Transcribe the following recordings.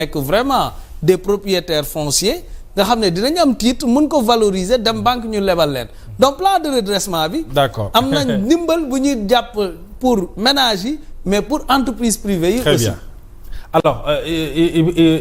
nekk vraiment des propriétaires fonciers nga xam ne dinañ am titre mën ko valoriser dem banque ñu lebal leen donc plan de redressement bi. d'accord am nañ ndimbal bu ñuy jàpp pour ménages yi mais pour entreprise privée yi. Très aussi bien. Alors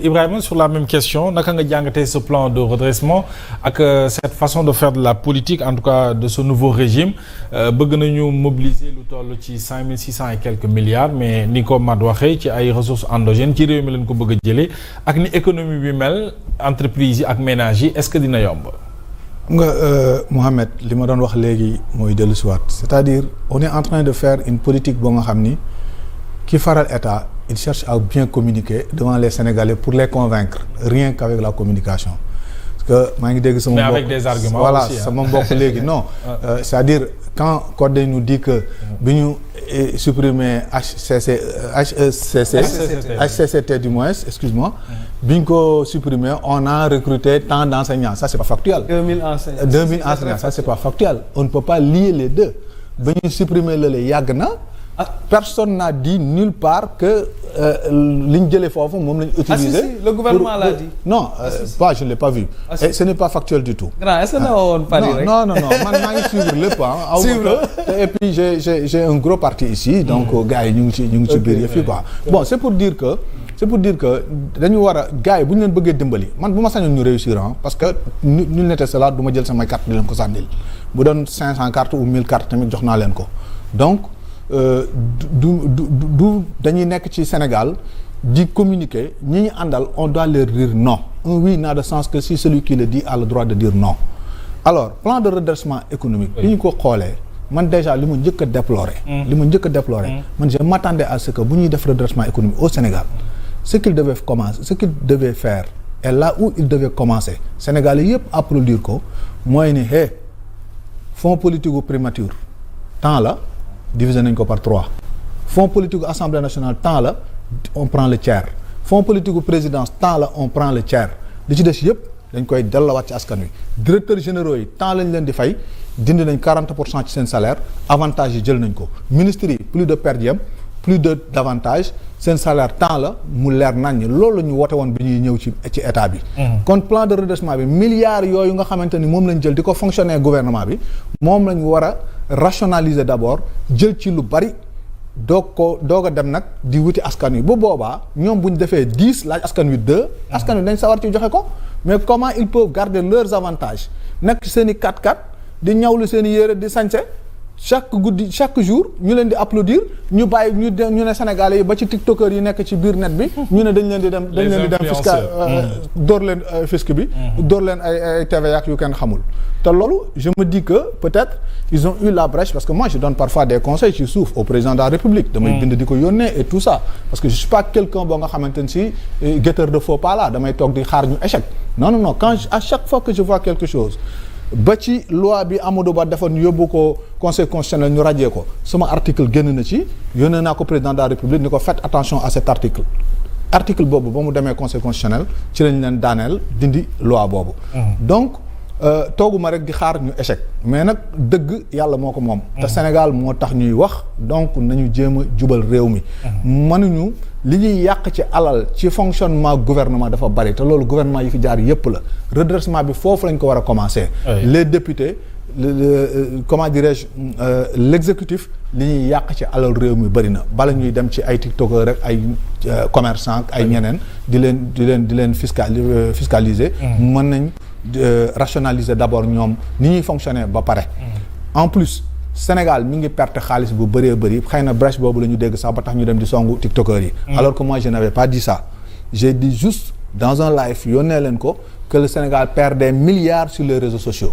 Ibrahima, sur la même question naka nga jàngatee ce plan de redressement ak cette façon de faire de la politique en tout cas de ce nouveau régime bëgg nañu mobiliser lu toll ci 5600 et quelques milliards mais ni ko Mad waxee ci ay ressources endogènes ci réew mi lañ ko bëgg a jëlee ak ni économie bi mel entreprise yi ak ménages yi est-ce que dina yomb. nga Mohamed li ma doon wax léegi mooy dellu si waat c'est-à-dire on est en train de faire une politique boo nga xam ni ki faral état il cherche à bien communiquer devant les Sénégalais pour les convaincre rien qu'avec la communication parce que maa ngi dégg sama mbokk mais avec des arguments voilà aussi, sama mbokk léegi non c'est-à-dire quand Codé nous dit que bi ñu supprimer HCCT du moins excuse-moi bi ñu ko supprimer on a recruté tant d'enseignants ça c'est pas factuel 2000 enseignants 2000 enseignants ça c'est pas factuel on ne peut pas lier les deux ba ñu supprimer lële yàgg na personne n'a dit nulle part que li ñu jëlee foofu moom la ñu utiliser. le gouvernement l'a dit. Non, pas je ne l'ai pas vu. Et ce n'est pas factuel du tout. Grand, est-ce que na woon Paris rek non man maa ngi suivre lépp et puis j'ai un gros parti ici donc gars yi ñu ngi ci biir yëf yi quoi. Bon c'est pour dire que dañu war a gars yi bu ñu leen bëggee dimbali man bu ma sañoon ñu réussir parce que nul n'était cela du ma jël samay carte di leen ko sànnil bu doon 500 cartes ou 1000 cartes tamit jox naa leen ko donc. du dañuy nekk ci Sénégal di communiquer ñi ñu àndal on doit leur dire non un oui n'a de sens que si celui qui le dit a le droit de dire non alors plan de redressement économique bi ñu ko xoolee man déjà li ma njëkk a déplorer man je m'attendais à ce que bu ñuy def redressement économique au Sénégal ce qu'il devait faire et là où il devait commencer Sénégalais yëpp applaudir ko mooy ni fonds politique u primature temps la divisé nañ ko par 3 fonds politique assemblée nationale temps la on prend le tiers fonds politique présidence temps la on prend le tiers li ci des yëpp dañ koy delluwaat ci askan wi directeurs généraux yi temps lañ leen di fay dindi nañ 40% ci seen salaire avantage yi jël nañ ko ministres yi plus de per diem plus de d'avantage seen salaire temps la mu leer nañ loolu la ñu woote woon bi ñuy ñëw ci état bi. kon plan de redressement bi milliards yooyu nga xamante ni moom lañ jël di ko fonctionner gouvernement bi moom lañ war a rationaliser d'abord jël ci lu bari doog a dem nag di wuti askan wi bu boobaa ñoom bu ñu defee 10 laaj askan wi 2. askan wi dañ sawar ci joxe ko mais comment ils peuvent garder leurs avantages nekk seen i 4x4 di ñawlu seen i yére di sañse chaque jour ñu leen di applaudir ñu bàyyi ñu ne Sénégalais yi ba ci tiktokers yi nekk ci biir net bi ñu ne dañ leen di dem fiscal dóor leen fisc bi dóor leen ay TVA ak yu kenn xamul te loolu je me dis que peut-être ils ont eu la brèche parce que moi je donne parfois des conseils ci suuf au président de la République damay bind di ko yónnee et tout ça parce que je suis pas quelqu'un boo nga xamante ne si guetteur de faux pas là damay toog di xaar ñu échec non quand à chaque fois que je vois quelque chose ba ci loi bi Amadou Ba defoon yóbbu ko conseil constitutionnel ñu rajee ko sama article génn na ci yónnee naa ko président de la République ni ko faites attention à cet article boobu ba mu demee conseil constitutionnel ci lañ leen daaneel dindi loi boobu donc tooguma rek di xaar ñu échec mais nag dëgg yàlla moo ko moom te Sénégal moo tax ñuy wax donc nañu jéem a jubal réew mi mënuñu li ñuy yàq ci alal ci fonctionnement gouvernement dafa bari te loolu gouvernement yi fi jaar yépp la redressement bi foofu lañ ko war a commencer les députés comment dirais-je l'exécutif li ñuy yàq ci alal réew mi bari na bala ñuy dem ci ay tiktokers rek ay commerçants ay ñeneen di leen fiscaliser mën nañ rationaliser d'abord ñoom ni ñuy fonctionner ba pare en plus Sénégal mi ngi perte xaalis bu bëree bëri xëy na brèche boobu la ñu dégg sax ba tax ñu dem di songu tiktokers yi alors que moi je n'avais pas dit ça j'ai dit juste dans un live yónnee leen ko que le Sénégal perd des milliards sur les réseaux sociaux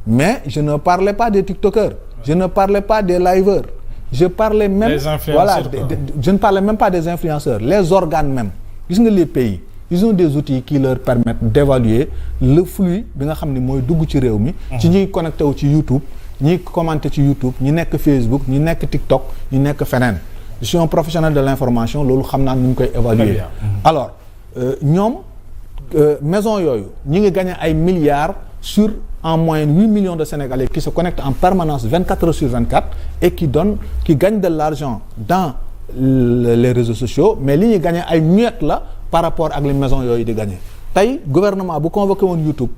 mais je ne parlais pas des tiktokers je ne parlais pas des liveurs je parlais même je ne parlais même pas des influenceurs les organes même gis nga les pays ils ont des outils qui leur permettent d'évaluer le flux bi nga xam ne mooy dugg ci réew mi ci ñuy connecté wu ci YouTube ñi commenté ci YouTube ñi nekk Facebook ñi nekk TikTok ñi nekk feneen je suis un professionnel de l'information loolu xam naa nu ñu koy évaluer alors ñoom maison yooyu ñi ngi gagné ay milliards sur en moyenne 8 millions de Sénégalais qui se connectent en permanence 24 heures sur 24 et qui gagnent de l'argent dans les réseaux sociaux mais li ñuy gagné ay miettes la par rapport ak li maison yooyu di gagner tey gouvernement bu convoqué woon YouTube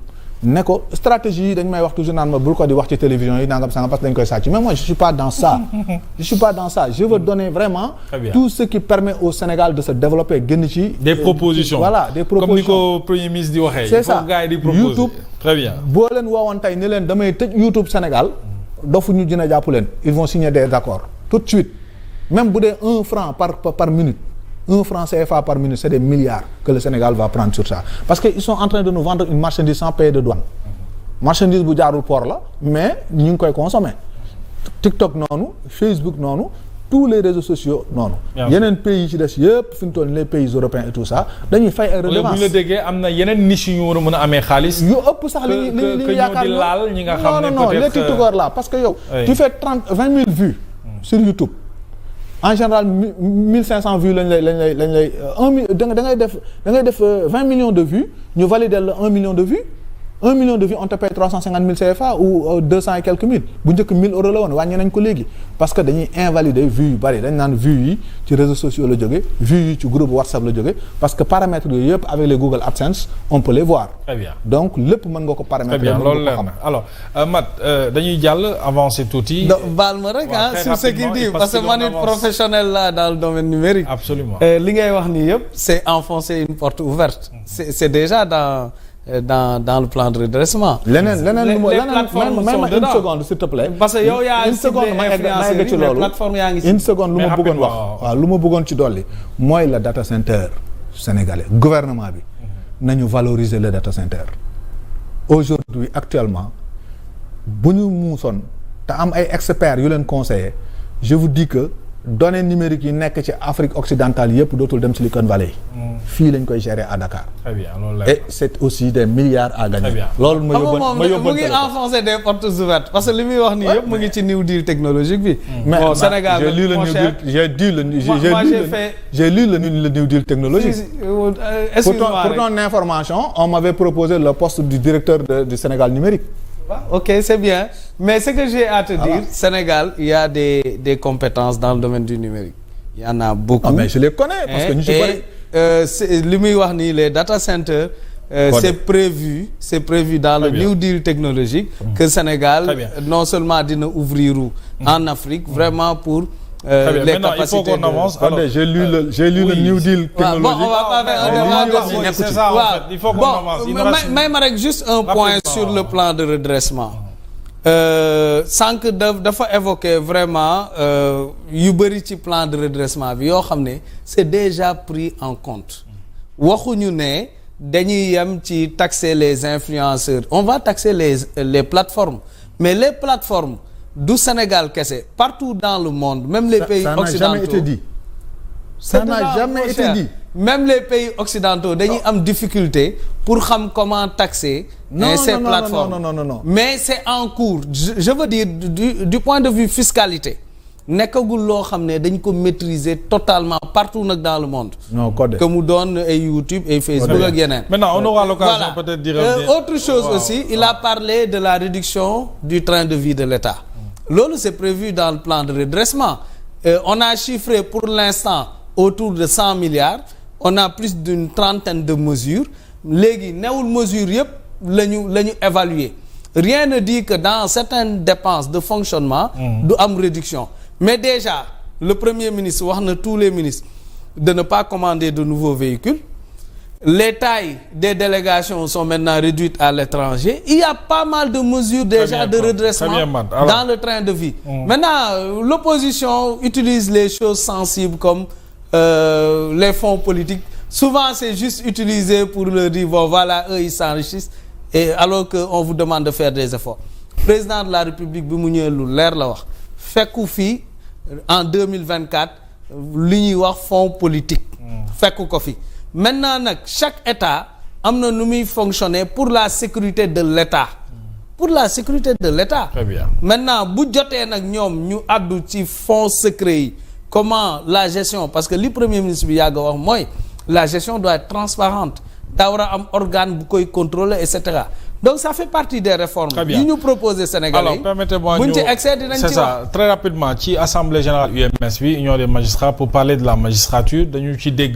ne ko stratégie yi dañ may wax toujours naan ma bul ko di wax ci télévision yi nangam sangam parce que dañ koy sàcc mais moi je suis pas dans ça je veux donner vraiment tout ce qui permet au Sénégal de se développer génn ci des propositions voilà des propositions comme ni ko premier ministre di waxee c'est ça gars yi di proposer YouTube très bien boo leen woowoon tey ni leen damay tëj YouTube Sénégal dofu ñu dina jàpp leen ils vont signer des accords tout de suite même bu dee 1 franc par minute 1 franc CFA par minute c'est des milliards que le Sénégal va prendre sur ça parce que ils sont en train de nous vendre une marchandise sans payer de douane marchandise bu jaarul port la mais ñu ngi koy consommer TikTok noonu Facebook noonu tous les réseaux sociaux noonu yeneen pays yi ci des yëpp fi ñu toll les pays européens et tout ça dañuy fay ay redevance bu ñu la déggee am na yeneen niche yu ñu war a mën a amee xaalis yu ëpp sax li yaakaar di laal ñi nga xam ne non les tiktokers là parce que yow tu fais 20 000 vues sur YouTube en général 1500 vues lañ lay 1 million da ngay def 20 millions de vues ñu valider la 1 million de vues 1 million de vues on te paye 350 000 CFA ou 200 et quelques mille bu njëkk 1000 euros la woon wàññi nañ ko léegi parce que dañuy invalider vues yu bari dañ naan vues yi ci réseaux sociaux la jóge vues yi ci groupe WhatsApp la jóge parce que paramètres yooyu yëpp avec les Google AdSense on peut les voir. Très bien donc lépp mën nga ko paramétrer. très bien loolu leer na alors Mat dañuy jàll avancer tuuti. baal ma rek sur ce qu'il dit parce que man it professionnel là dans le domaine numérique. absolument li ngay wax nii yëpp c'est enfoncer une porte ouverte. c'est déjà dans le plan de redressement. leneen les plateformes sont dedans. une seconde s'il te plaît. parce que yow yaa ciblé influenceurs yi mais plateforme yaa ngi ci. une seconde lu ma bëggoon wax waaw lu ma bëggoon ci dolli mooy le data center sénégalais gouvernement bi nañu valoriser le data center. aujourd'hui actuellement bu ñu muusoon te am ay experts yu leen conseiller je vous dis que données numériques yi nekk ci Afrique occidentale yëpp dootul dem Silicon Valley. fii lañ koy gérer à Dakar. très bien loolu la et c'est aussi des milliards à gagner. très bien loolu ma yóbbu mu ngi enfoncer des portes ouvertes parce que li muy wax nii yëpp mu ngi ci new deal technologique bi. mais bon Sénégal j'ai lu le new deal technologique. excuse-moi pour ton information on m'avait proposé le poste du directeur du Sénégal numérique. ok c'est bien mais ce que j'ai à te dire Sénégal il y a des compétences dans le domaine du numérique il y en a beaucoup. mais je les connais parce que ñu ci bari. li muy wax nii les data centers. c'est prévu dans le New Deal technologique. que Sénégal non seulement dina ouvrir en Afrique vraiment pour. les capacités il faut qu'on avance. Alors, j'ai lu le New Deal technologique. Bon, on va pas faire c'est ça en fait. Il faut qu'on avance. May ma rek juste un point sur le plan de redressement. Sànq dafa évoquer vraiment yu bëri ci plan de redressement bi yoo xam ne c'est déjà pris en compte. waxuñu ne dañuy yem ci taxer les influenceurs on va taxer les plateformes mais les plateformes. du Sénégal kese partout dans le monde même les pays occidentaux ça n'a jamais été dit même les pays occidentaux dañuy am difficulté pour xam comment taxer ces plateformes non mais c'est en cours je veux dire du point de vue fiscalité nekkagul loo xam ne dañ ko maîtriser totalement partout nag dans le monde. non code que mu doon ay YouTube et Facebook ak yeneen. maintenant on aura l'occasion peut-être d'y revenir. Autre chose aussi il a parlé de la réduction du train de vie de l'État. loolu c'est prévu dans le plan de redressement on a chiffré pour l'instant autour de 100 milliards on a plus d'une trentaine de mesures léegi newul mesures yëpp la ñu évaluer rien ne dit que dans certaines dépenses de fonctionnement du am réduction mais déjà le premier ministre wax na tous les ministres de ne pas commander de nouveaux véhicules. Les tailles des délégations sont maintenant réduites à l'étranger. Il y a pas mal de mesures déjà de redressement dans le train de vie. Maintenant, l'opposition utilise les choses sensibles comme les fonds politiques. Souvent, c'est juste utilisé pour leur dire, bon, voilà, eux, ils s'enrichissent. Et alors qu'on vous demande de faire des efforts. Président de la République, bi mu ñëwee lu leer la wax fekku fii en 2024 li ñuy wax fonds politique. fekku ko fi. Maintenant nag chaque État am na nu muy fonctionner pour la sécurité de l'État pour la sécurité de l'État. Très bien. Maintenant bu jotee nag ñoom ñu àddu ci fonds secret yi comment la gestion parce que li premier ministre bi yàgg a wax mooy la gestion doit être transparente daa war a am organe bu koy contrôler et cetera donc ça fait partie des réformes. yi ñu proposé Sénégalais. Alors permettez-moi buñ ci excès dinañ ci wax. c'est ça très rapidement ci assemblée générale UMS bi union des magistrats pour parler de la magistrature dañu ci dégg.